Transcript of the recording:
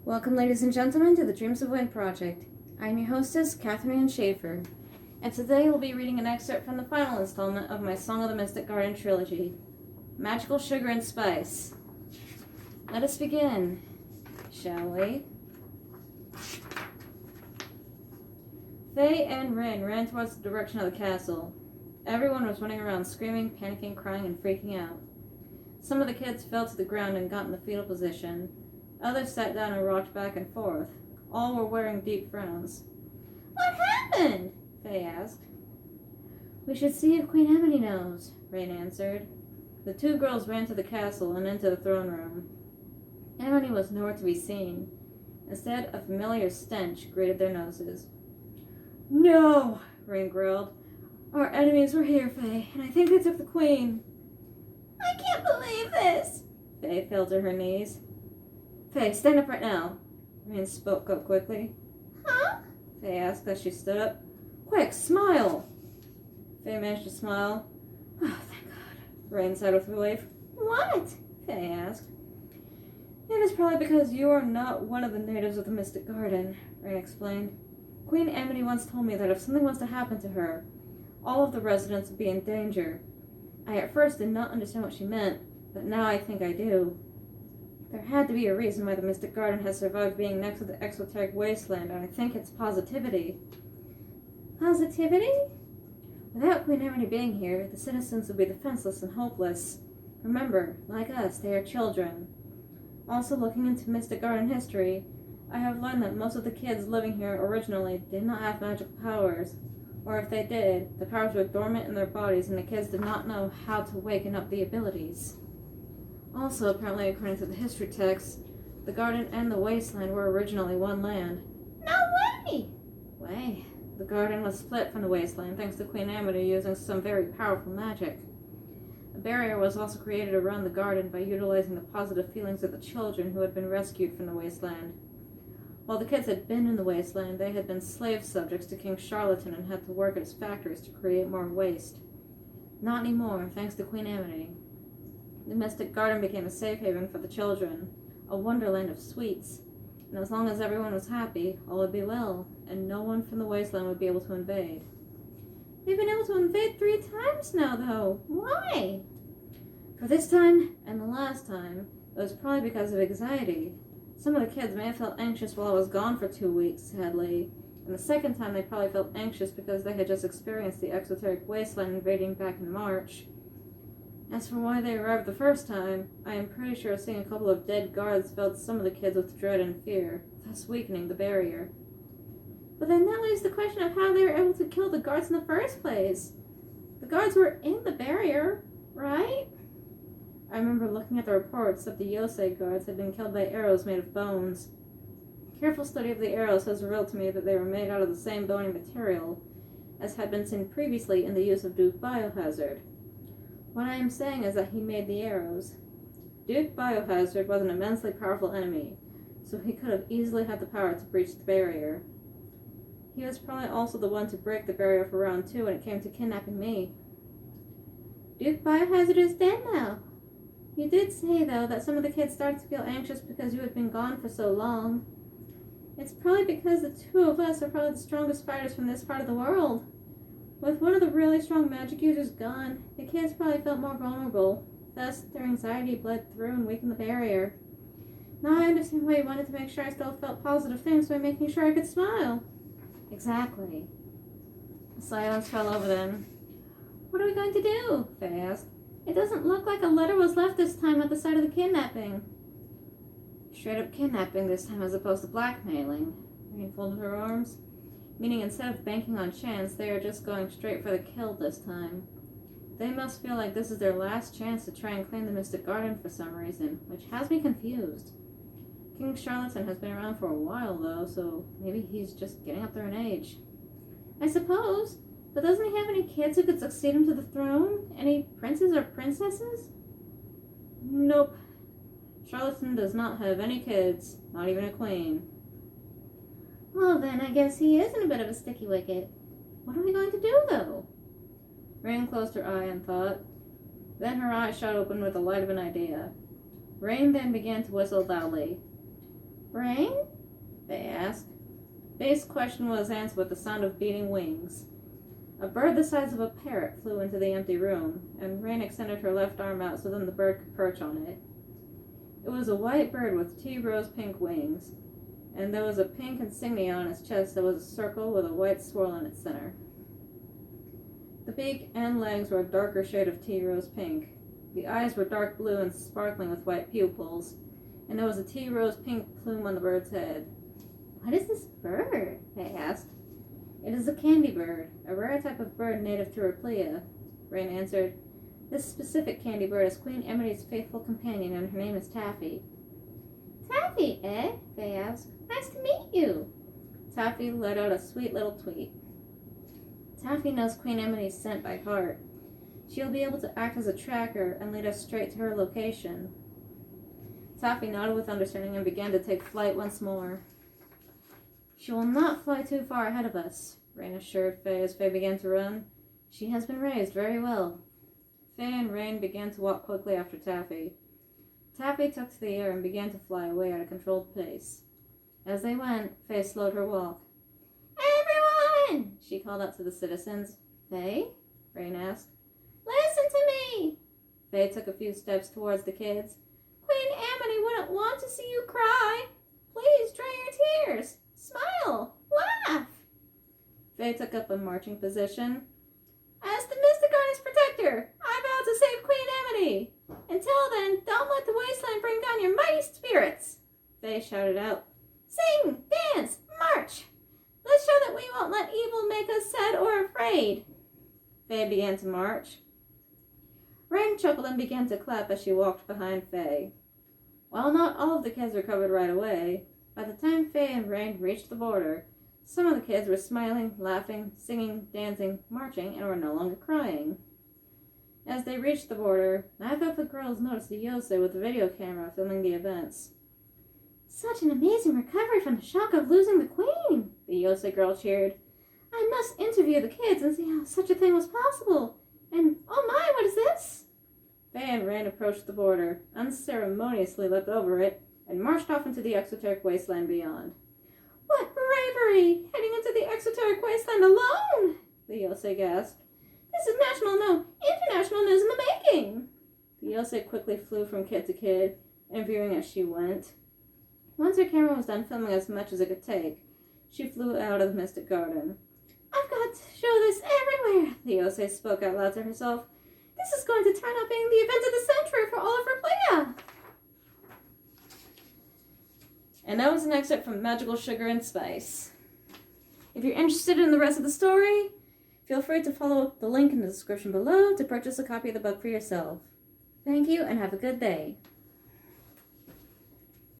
Welcome, ladies and gentlemen, to the Dreams of Wind Project. I'm your hostess, Catherine Ann Schaefer, and today we'll be reading an excerpt from the final installment of my Song of the Mystic Garden trilogy, Magical Sugar and Spice. Let us begin, shall we? Faye and Rin ran towards the direction of the castle. Everyone was running around screaming, panicking, crying, and freaking out. Some of the kids fell to the ground and got in the fetal position. Others sat down and rocked back and forth. All were wearing deep frowns. "What happened?" Faye asked. "We should see if Queen Amity knows," Rain answered. The two girls ran to the castle and into the throne room. Amity was nowhere to be seen. Instead, a familiar stench greeted their noses. "No!" Rain growled. "Our enemies were here, Faye, and I think they took the Queen." "I can't believe this!" Faye fell to her knees. "Faye, stand up right now," Rain spoke up quickly. "Huh?" Faye asked as she stood up. "Quick, smile!" Faye managed to smile. "Oh, thank God," Rain said with relief. "What?" Faye asked. "It is probably because you are not one of the natives of the Mystic Garden," Rain explained. "Queen Amity once told me that if something was to happen to her, all of the residents would be in danger. I at first did not understand what she meant, but now I think I do. There had to be a reason why the Mystic Garden has survived being next to the exoteric wasteland, and I think it's positivity." "Positivity?" "Without Queen Amity being here, the citizens would be defenseless and hopeless. Remember, like us, they are children. Also, looking into Mystic Garden history, I have learned that most of the kids living here originally did not have magical powers, or if they did, the powers were dormant in their bodies and the kids did not know how to waken up the abilities. Also, apparently according to the history texts, the garden and the wasteland were originally one land." "No way!" "Way. The garden was split from the wasteland thanks to Queen Amity using some very powerful magic. A barrier was also created around the garden by utilizing the positive feelings of the children who had been rescued from the wasteland. While the kids had been in the wasteland, they had been slave subjects to King Charlatan and had to work at his factories to create more waste. Not anymore, thanks to Queen Amity. The Mystic Garden became a safe haven for the children, a wonderland of sweets, and as long as everyone was happy, all would be well, and no one from the wasteland would be able to invade." "They've been able to invade 3 times now, though. Why?" "For this time, and the last time, it was probably because of anxiety. Some of the kids may have felt anxious while I was gone for 2 weeks, sadly, and the second time they probably felt anxious because they had just experienced the exoteric wasteland invading back in March. As for why they arrived the first time, I am pretty sure seeing a couple of dead guards filled some of the kids with dread and fear, thus weakening the barrier." "But then that leaves the question of how they were able to kill the guards in the first place. The guards were in the barrier, right?" I remember looking at the reports that the Yosei guards had been killed by arrows made of bones. Careful study of the arrows has revealed to me that they were made out of the same bony material as had been seen previously in the use of Duke Biohazard. What I am saying is that he made the arrows. Duke Biohazard was an immensely powerful enemy, so he could have easily had the power to breach the barrier. He was probably also the one to break the barrier for round 2 when it came to kidnapping me." "Duke Biohazard is dead now. You did say, though, that some of the kids started to feel anxious because you had been gone for so long. It's probably because the 2 of us are probably the strongest fighters from this part of the world. With one of the really strong magic users gone, the kids probably felt more vulnerable. Thus, their anxiety bled through and weakened the barrier. Now I understand why you wanted to make sure I still felt positive things by making sure I could smile." "Exactly." A silence fell over them. "What are we going to do?" Faye asked. "It doesn't look like a letter was left this time at the site of the kidnapping." "Straight up kidnapping this time as opposed to blackmailing." Rain folded her arms. "Meaning instead of banking on chance, they are just going straight for the kill this time. They must feel like this is their last chance to try and claim the Mystic Garden for some reason, which has me confused. King Charlatan has been around for a while, though, so maybe he's just getting up there in age." "I suppose. But doesn't he have any kids who could succeed him to the throne? Any princes or princesses?" "Nope. Charlatan does not have any kids, not even a queen." "Well, then I guess he is in a bit of a sticky wicket. What are we going to do, though?" Rain closed her eye and thought. Then her eyes shot open with the light of an idea. Rain then began to whistle loudly. Rain? They asked. Faye's question was answered with the sound of beating wings. A bird the size of a parrot flew into the empty room, and Rain extended her left arm out so then the bird could perch on it. It was a white bird with 2 rose pink wings, and there was a pink insignia on its chest that was a circle with a white swirl in its center. The beak and legs were a darker shade of tea rose pink. The eyes were dark blue and sparkling with white pupils, and there was a tea rose pink plume on the bird's head. What is this bird? They asked. It is a candy bird, a rare type of bird native to Replia. Rain answered. This specific candy bird is Queen Amity's faithful companion, and her name is Taffy. Taffy, eh? They asked. Nice to meet you. Taffy let out a sweet little tweet. Taffy knows Queen Amity's scent by heart. She'll be able to act as a tracker and lead us straight to her location. Taffy nodded with understanding and began to take flight once more. She will not fly too far ahead of us, Rain assured Faye as Faye began to run. She has been raised very well. Faye and Rain began to walk quickly after Taffy. Taffy took to the air and began to fly away at a controlled pace. As they went, Faye slowed her walk. Everyone! She called out to the citizens. Faye? Rain asked. Listen to me! Faye took a few steps towards the kids. Queen Amity wouldn't want to see you cry. Please dry your tears. Smile. Laugh. Faye took up a marching position. As the Mystic Artist Protector, I vow to save Queen Amity. Until then, don't let the wasteland bring down your mighty spirits. Faye shouted out. Sing, dance, march. Let's show that we won't let evil make us sad or afraid. Faye began to march. Rain chuckled and began to clap as she walked behind Faye. While not all of the kids recovered right away, by the time Faye and Rain reached the border, some of the kids were smiling, laughing, singing, dancing, marching, and were no longer crying. As they reached the border, neither of the girls noticed the Yosei with the video camera filming the events. Such an amazing recovery from the shock of losing the queen, the Yosei girl cheered. I must interview the kids and see how such a thing was possible. And, oh my, what is this? Faye and Rain approached the border, unceremoniously leapt over it, and marched off into the exoteric wasteland beyond. What bravery! Heading into the exoteric wasteland alone! The Yosei gasped. This is national, no, international news in the making! The Yosei quickly flew from kid to kid, interviewing as she went. Once her camera was done filming as much as it could take, she flew out of the Mystic Garden. I've got to show this everywhere, the Yosei spoke out loud to herself. This is going to turn out being the event of the century for all of Replia. And that was an excerpt from Magical Sugar and Spice. If you're interested in the rest of the story, feel free to follow the link in the description below to purchase a copy of the book for yourself. Thank you and have a good day.